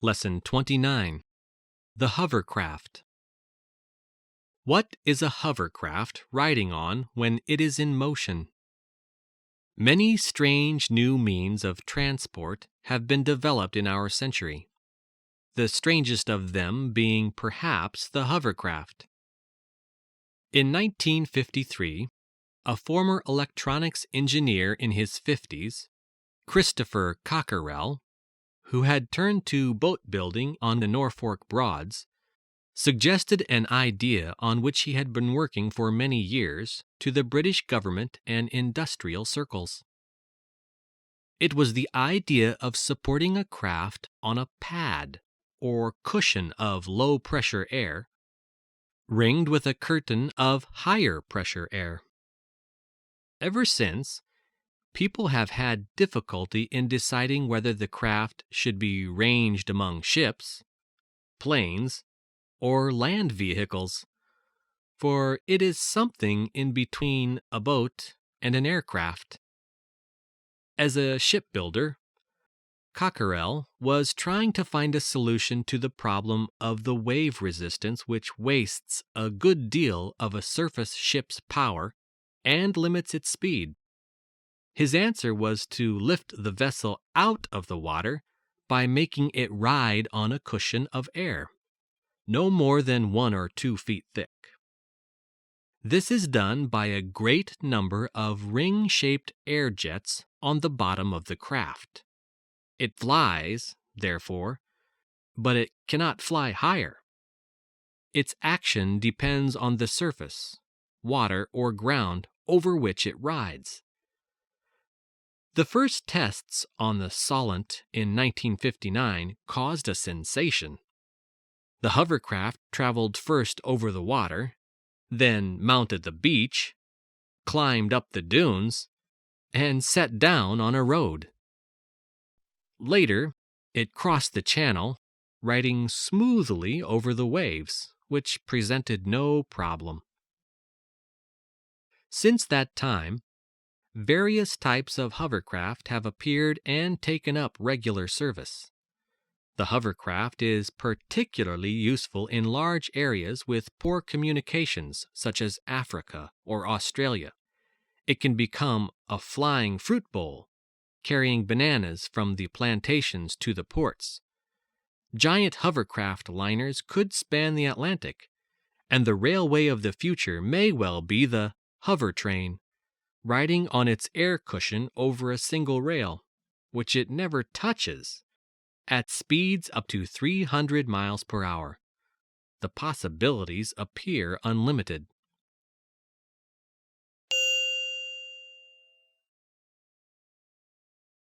Lesson 29. The Hovercraft. What is a hovercraft riding on when it is in motion? Many strange new means of transport have been developed in our century, the strangest of them being perhaps the hovercraft. In 1953, a former electronics engineer in his 50s, Christopher Cockerell, who had turned to boat building on the Norfolk Broads, suggested an idea on which he had been working for many years to the British government and industrial circles. It was the idea of supporting a craft on a pad or cushion of low-pressure air, ringed with a curtain of higher-pressure air. Ever since, people have had difficulty in deciding whether the craft should be ranged among ships, planes, or land vehicles, for it is something in between a boat and an aircraft. As a shipbuilder, Cockerell was trying to find a solution to the problem of the wave resistance, which wastes a good deal of a surface ship's power and limits its speed. His answer was to lift the vessel out of the water by making it ride on a cushion of air, no more than 1 or 2 feet thick. This is done by a great number of ring-shaped air jets on the bottom of the craft. It flies, therefore, but it cannot fly higher. Its action depends on the surface, water or ground over which it rides. The first tests on the Solent in 1959 caused a sensation. The hovercraft traveled first over the water, then mounted the beach, climbed up the dunes, and set down on a road. Later, it crossed the channel, riding smoothly over the waves, which presented no problem. Since that time, various types of hovercraft have appeared and taken up regular service. The hovercraft is particularly useful in large areas with poor communications, such as Africa or Australia. It can become a flying fruit bowl, carrying bananas from the plantations to the ports. Giant hovercraft liners could span the Atlantic, and the railway of the future may well be the hover train, riding on its air cushion over a single rail, which it never touches, at speeds up to 300 miles per hour. The possibilities appear unlimited.